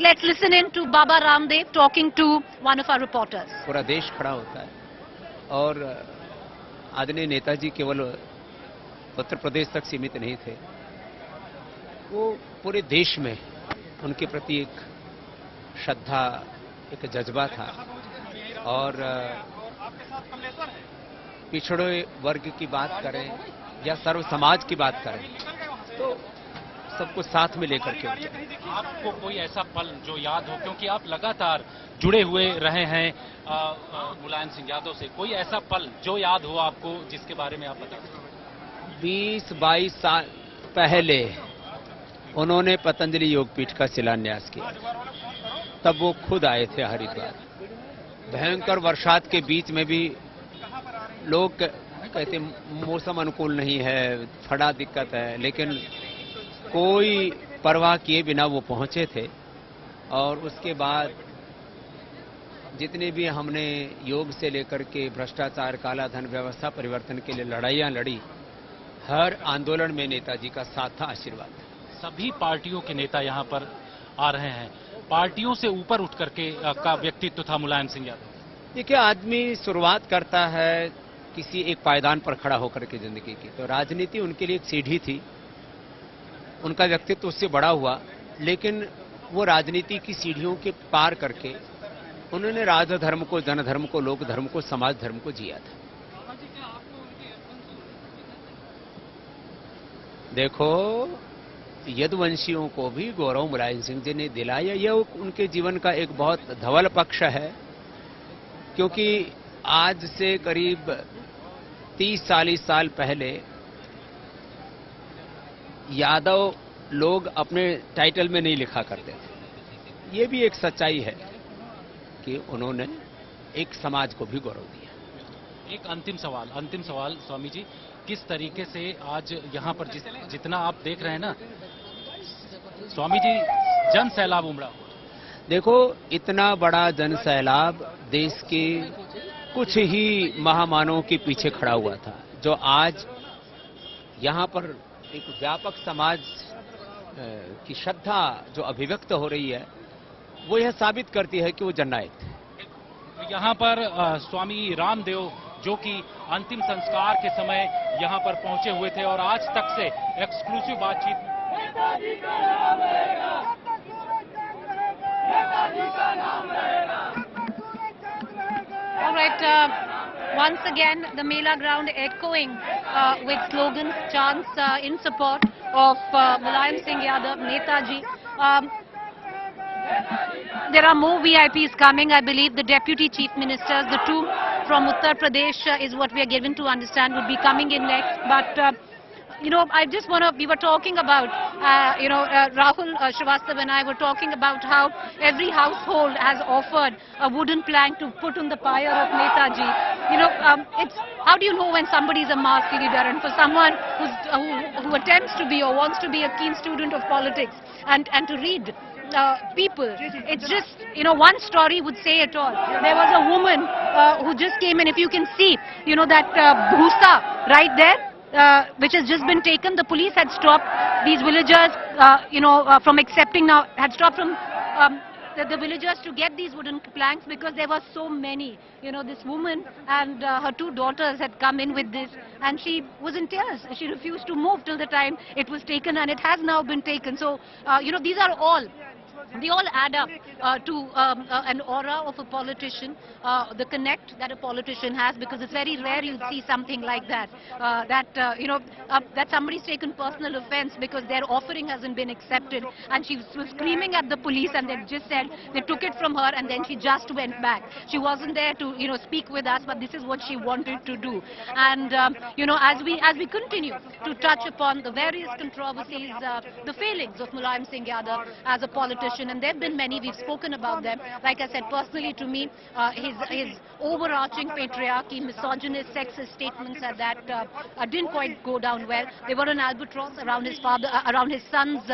let's listen in to Baba Ramdev talking to one of our reporters. पूरा देश खड़ा होता है और आदरणीय नेताजी केवल उत्तर प्रदेश तक सीमित नहीं थे, वो पूरे देश में उनके प्रति एक श्रद्धा, एक जज्बा था। और पिछड़े वर्ग की बात करें या सर्व समाज की बात करें तो सबको साथ में लेकर के आपको कोई ऐसा पल जो याद हो, क्योंकि आप लगातार जुड़े हुए रहे हैं मुलायम सिंह यादव से, कोई ऐसा पल जो याद हो आपको जिसके बारे में आप बता सकते? 20-22 साल पहले उन्होंने पतंजलि योगपीठ का शिलान्यास किया, तब वो खुद आए थे हरिद्वार। भयंकर वर्षात के बीच में भी लोग कहते मौसम अनुकूल नहीं है, फड़ा दिक्कत है, लेकिन कोई परवाह किए बिना वो पहुंचे थे। और उसके बाद जितने भी हमने योग से लेकर के भ्रष्टाचार, काला धन, व्यवस्था परिवर्तन के लिए लड़ाइयां लड़ी, हर आंदोलन में नेताजी का साथ था, आशीर्वाद था। सभी पार्टियों के नेता यहां पर आ रहे हैं, पार्टियों से ऊपर उठ करके का व्यक्तित्व था मुलायम सिंह यादव। देखिए, आदमी शुरुआत करता है किसी एक पायदान पर खड़ा होकर के जिंदगी की, तो राजनीति उनके लिए एक सीढ़ी थी। उनका व्यक्तित्व उससे बड़ा हुआ, लेकिन वो राजनीति की सीढ़ियों के पार करके उन्होंने राजधर्म को, जनधर्म को, लोक धर्म को, समाज धर्म को जिया था। देखो, यदुवंशियों को भी गौरव मुलायम सिंह जी ने दिलाया, यह उनके जीवन का एक बहुत धवल पक्ष है। क्योंकि आज से करीब 30-40 साल पहले यादव लोग अपने टाइटल में नहीं लिखा करते थे। ये भी एक सच्चाई है कि उन्होंने एक समाज को भी गौरव दिया। एक अंतिम सवाल स्वामी जी, किस तरीके से आज यहाँ पर जितना आप देख रहे हैं ना स्वामी जी, जन सैलाब उमड़ा हुआ। देखो, इतना बड़ा जन सैलाब देश के कुछ ही महामानवों के पीछे खड़ा हुआ था, जो आज यहाँ पर एक व्यापक समाज की श्रद्धा जो अभिव्यक्त हो रही है, वो यह साबित करती है कि वो जननायक थे। यहाँ पर स्वामी रामदेव जो कि अंतिम संस्कार के समय यहाँ पर पहुंचे हुए थे और आज तक से एक्सक्लूसिव बातचीत। All right, once again the Mela ground echoing with slogans, chants in support of Mulayam Singh Yadav, Netaji. There are more VIPs coming. I believe the Deputy Chief Ministers, the two from Uttar Pradesh is what we are given to understand would be coming in next. But you know, I just want to, we were talking about, Rahul Srivastava and I were talking about how every household has offered a wooden plank to put on the pyre of Netaji. You know, it's, how do you know when somebody is a mass leader? And for someone who attempts to be or wants to be a keen student of politics and to read people, it's just, you know, one story would say it all. There was a woman who just came in, if you can see, you know, that bhusa right there, which has just been taken. The police had stopped these villagers, from accepting now, had stopped from the villagers to get these wooden planks because there were so many. You know, this woman and her two daughters had come in with this, and she was in tears. She refused to move till the time it was taken, and it has now been taken. So, these are all, they all add up to an aura of a politician, the connect that a politician has, because it's very rare you'd see something like that, that somebody's taken personal offense because their offering hasn't been accepted, and she was screaming at the police, and they just said they took it from her, and then she just went back. She wasn't there to, speak with us, but this is what she wanted to do. And as we continue to touch upon the various controversies, the failings of Mulayam Singh Yadav as a politician, and there have been many, we've spoken about them. Like I said, personally to me, his overarching patriarchy, misogynist, sexist statements at that didn't quite go down well. They were an albatross around his father, around his son's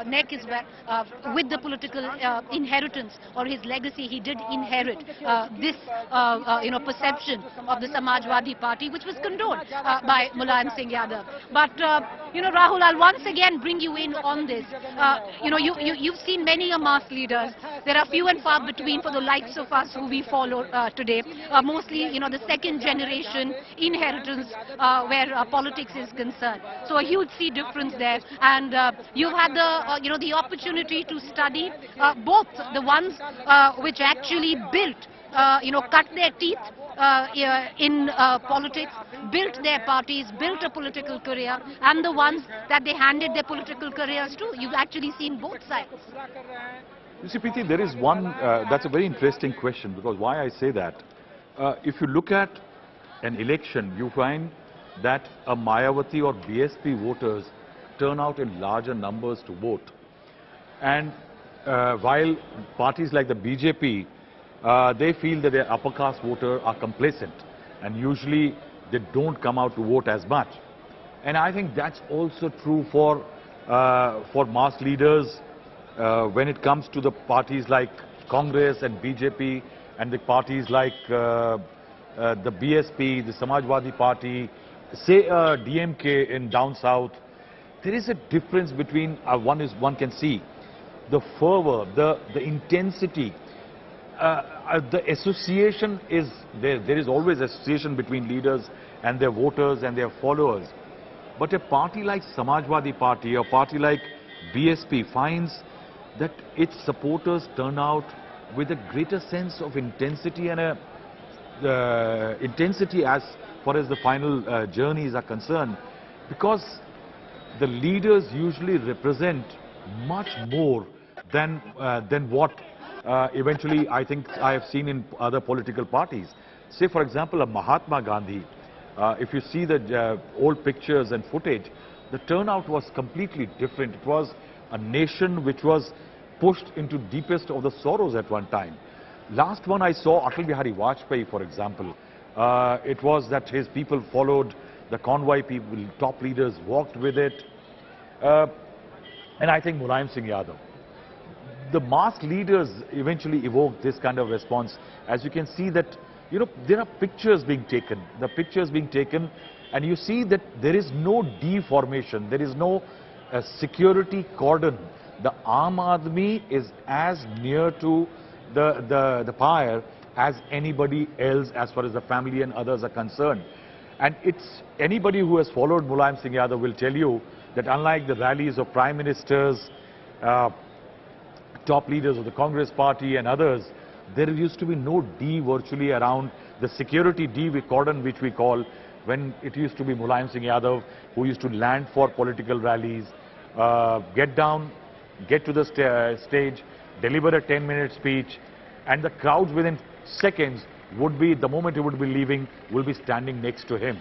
neck as well. With the political inheritance or his legacy, he did inherit this, perception of the Samajwadi Party, which was condoned by Mulayam Singh Yadav. But Rahul, I'll once again bring you in on this. You've seen many mass leaders. There are few and far between for the likes of us who we follow today. Mostly, the second generation inheritance where politics is concerned. So a huge sea difference there. And you've had the opportunity to study both the ones which actually built, cut their teeth in politics, built their parties, built a political career, and the ones that they handed their political careers to. You've actually seen both sides. You see, Preeti, there is one, that's a very interesting question, because why I say that, if you look at an election, you find that a Mayawati or BSP voters turn out in larger numbers to vote. And while parties like the BJP, they feel that their upper caste voters are complacent and usually they don't come out to vote as much. And I think that's also true for mass leaders when it comes to the parties like Congress and BJP and the parties like the BSP, the Samajwadi Party, say DMK in down south. There is a difference between, one can see the fervor, the intensity. The association is there. There is always association between leaders and their voters and their followers. But a party like Samajwadi Party or party like BSP finds that its supporters turn out with a greater sense of intensity and intensity as far as the final journeys are concerned, because the leaders usually represent much more than what eventually I think I have seen in other political parties. Say for example a Mahatma Gandhi, if you see the old pictures and footage, the turnout was completely different. It was a nation which was pushed into deepest of the sorrows at one time. Last one I saw, Atal Bihari Vajpayee for example, it was that his people followed the convoy, people, top leaders walked with it. And I think Mulayam Singh Yadav. The mass leaders eventually evoke this kind of response. As you can see that, there are pictures being taken. The pictures being taken, and you see that there is no deformation. There is no security cordon. The Aam Aadmi is as near to the pyre as anybody else as far as the family and others are concerned. And it's anybody who has followed Mulayam Singh Yadav will tell you that unlike the rallies of prime ministers, top leaders of the Congress party and others, there used to be no D virtually around the security D cordon which we call, when it used to be Mulayam Singh Yadav who used to land for political rallies, get down, get to the stage, deliver a 10-minute speech, and the crowds within seconds would be, the moment he would be leaving, will be standing next to him.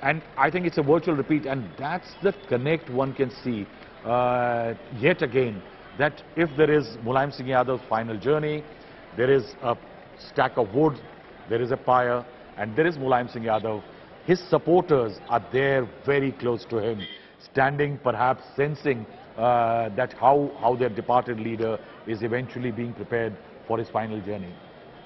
And I think it's a virtual repeat, and that's the connect one can see yet again, that if there is Mulayam Singh Yadav's final journey, there is a stack of wood, there is a pyre, and there is Mulayam Singh Yadav. His supporters are there very close to him, standing perhaps sensing that how their departed leader is eventually being prepared for his final journey.